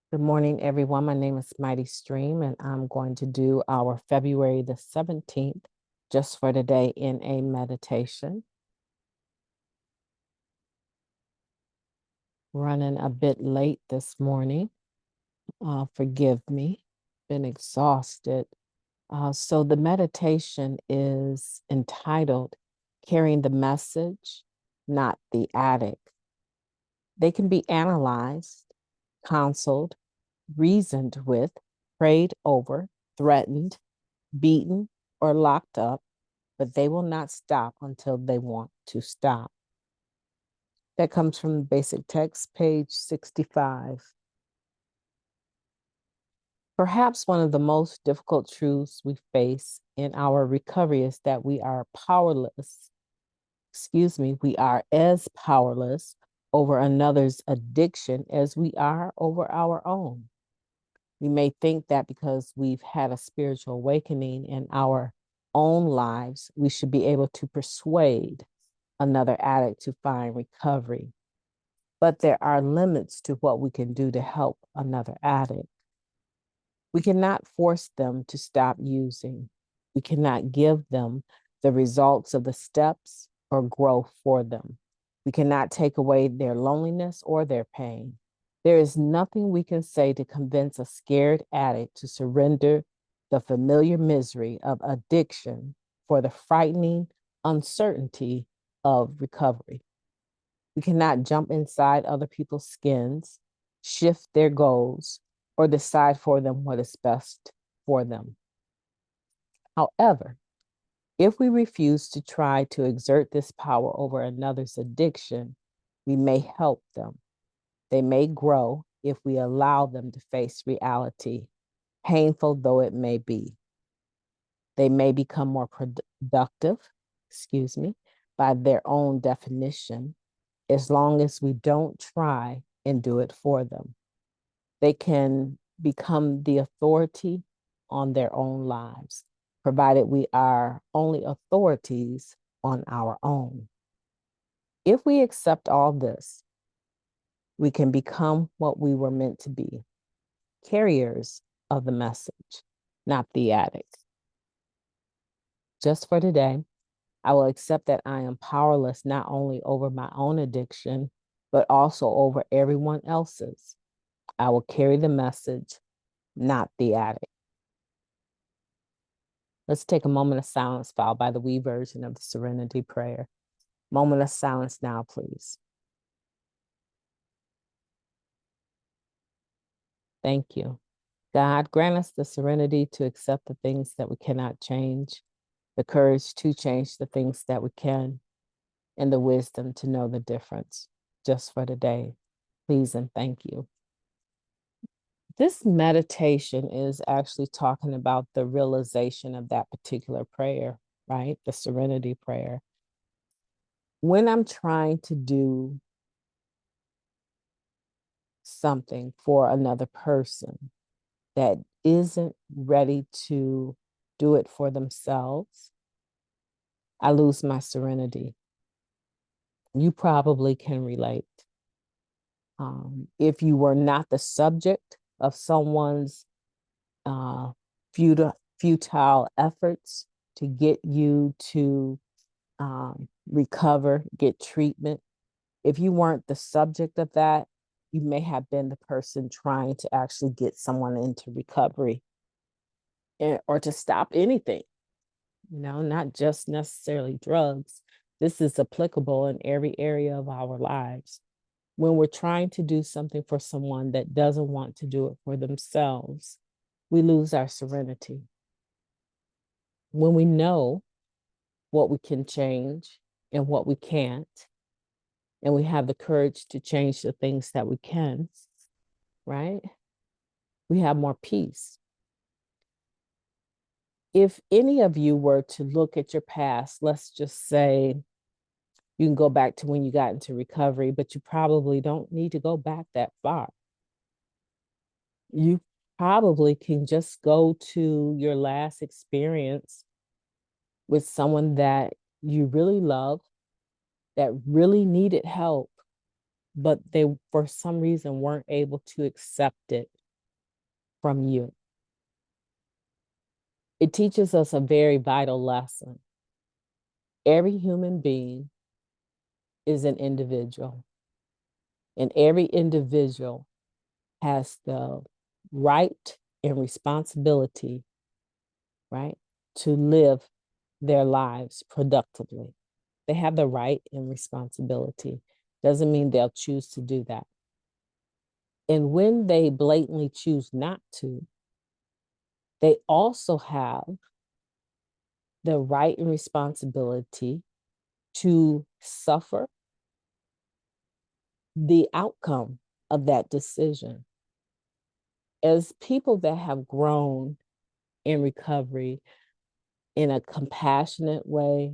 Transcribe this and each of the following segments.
Good morning, everyone. My name is MightyStream, and I'm going to do our February the 17th, just for today, in a meditation. Running a bit late this morning. Forgive me, been exhausted. So the meditation is entitled Carrying the Message, Not the Addict. They can be analyzed, counseled, reasoned with, prayed over, threatened, beaten, or locked up, but they will not stop until they want to stop. That comes from the basic text, page 65. Perhaps one of the most difficult truths we face in our recovery is that we are powerless. We are as powerless over another's addiction as we are over our own. We may think that because we've had a spiritual awakening in our own lives, we should be able to persuade another addict to find recovery. But there are limits to what we can do to help another addict. We cannot force them to stop using. We cannot give them the results of the steps or growth for them. We cannot take away their loneliness or their pain. There is nothing we can say to convince a scared addict to surrender the familiar misery of addiction for the frightening uncertainty of recovery. We cannot jump inside other people's skins, shift their goals, or decide for them what is best for them. However, if we refuse to try to exert this power over another's addiction, we may help them. They may grow if we allow them to face reality, painful though it may be. They may become more productive, by their own definition, as long as we don't try and do it for them. They can become the authority on their own lives, provided we are only authorities on our own. If we accept all this, we can become what we were meant to be, carriers of the message, not the addict. Just for today, I will accept that I am powerless not only over my own addiction, but also over everyone else's. I will carry the message, not the addict. Let's take a moment of silence, followed by the we version of the Serenity Prayer. Moment of silence now, please. Thank you. God, grant us the serenity to accept the things that we cannot change, the courage to change the things that we can, and the wisdom to know the difference. Just for today, please and thank you. This meditation is actually talking about the realization of that particular prayer, right? The Serenity Prayer. When I'm trying to do something for another person that isn't ready to do it for themselves, I lose my serenity. You probably can relate. If you were not the subject of someone's futile efforts to get you to recover, get treatment, if you weren't the subject of that, you may have been the person trying to actually get someone into recovery or to stop anything, not just necessarily drugs. This is applicable in every area of our lives. When we're trying to do something for someone that doesn't want to do it for themselves, we lose our serenity. When we know what we can change and what we can't, and we have the courage to change the things that we can, right? We have more peace. If any of you were to look at your past, let's just say you can go back to when you got into recovery, but you probably don't need to go back that far. You probably can just go to your last experience with someone that you really love, that really needed help, but they, for some reason, weren't able to accept it from you. It teaches us a very vital lesson. Every human being is an individual, and every individual has the right and responsibility, right, to live their lives productively. They have the right and responsibility. Doesn't mean they'll choose to do that. And when they blatantly choose not to, they also have the right and responsibility to suffer the outcome of that decision. As people that have grown in recovery in a compassionate way,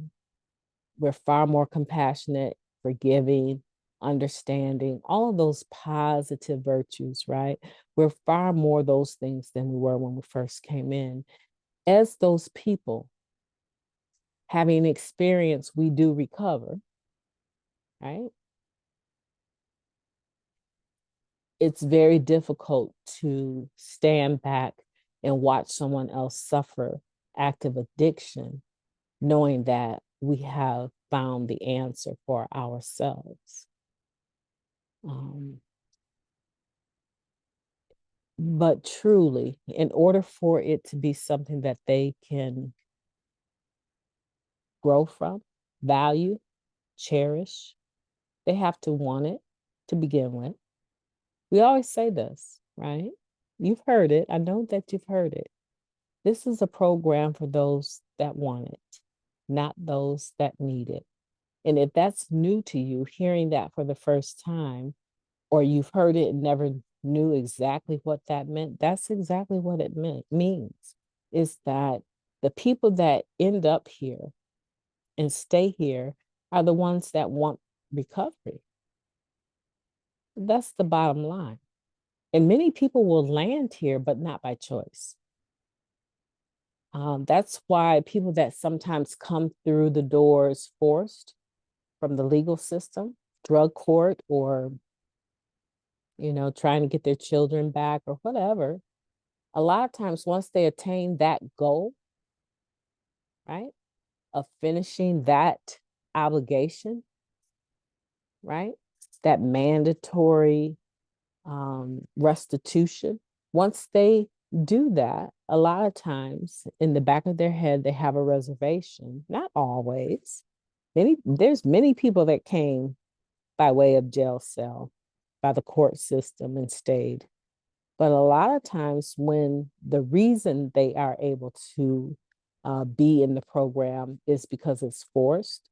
we're far more compassionate, forgiving, understanding, all of those positive virtues, right? We're far more those things than we were when we first came in. As those people, having experience, we do recover, right? It's very difficult to stand back and watch someone else suffer active addiction, knowing that we have found the answer for ourselves. But truly, in order for it to be something that they can grow from, value, cherish, they have to want it to begin with. We always say this, right? You've heard it. I know that you've heard it. This is a program for those that want it, not those that need it. And if that's new to you, hearing that for the first time, or you've heard it and never knew exactly what that meant, that's exactly what it means, is that the people that end up here and stay here are the ones that want recovery. That's the bottom line. And many people will land here, but not by choice. That's why people that sometimes come through the doors forced from the legal system, drug court, or trying to get their children back or whatever, a lot of times once they attain that goal, right, of finishing that obligation, right, that mandatory restitution, once they do that, a lot of times in the back of their head, they have a reservation. Not always. There's many people that came by way of jail cell, by the court system and stayed. But a lot of times when the reason they are able to be in the program is because it's forced,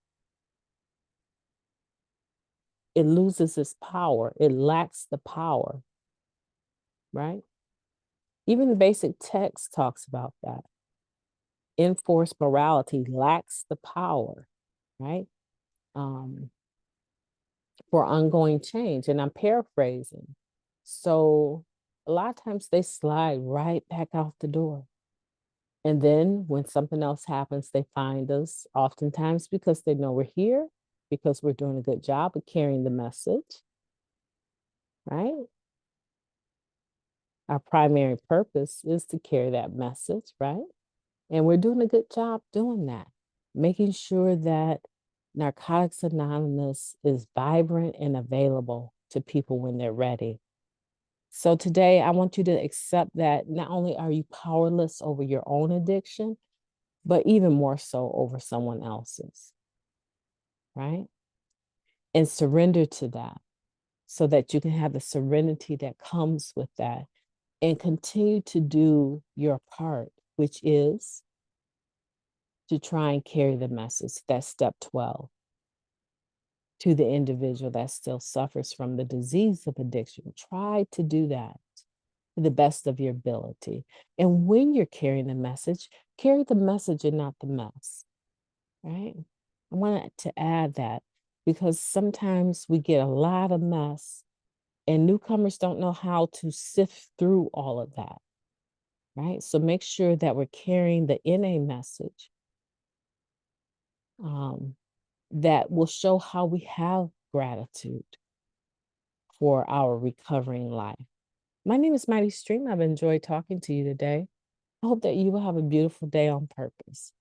it loses its power. It lacks the power, right? Even the basic text talks about that. Enforced morality lacks the power, right? For ongoing change. And I'm paraphrasing. So a lot of times they slide right back out the door. And then when something else happens, they find us, oftentimes because they know we're here, because we're doing a good job of carrying the message, right? Our primary purpose is to carry that message, right? And we're doing a good job doing that, making sure that Narcotics Anonymous is vibrant and available to people when they're ready. So today, I want you to accept that not only are you powerless over your own addiction, but even more so over someone else's, right? And surrender to that so that you can have the serenity that comes with that and continue to do your part, which is to try and carry the message. That's step 12 to the individual that still suffers from the disease of addiction. Try to do that to the best of your ability. And when you're carrying the message, carry the message and not the mess, right? I wanted to add that because sometimes we get a lot of mess and newcomers don't know how to sift through all of that, right? So make sure that we're carrying the NA message that will show how we have gratitude for our recovering life. My name is Mighty Stream. I've enjoyed talking to you today. I hope that you will have a beautiful day on purpose.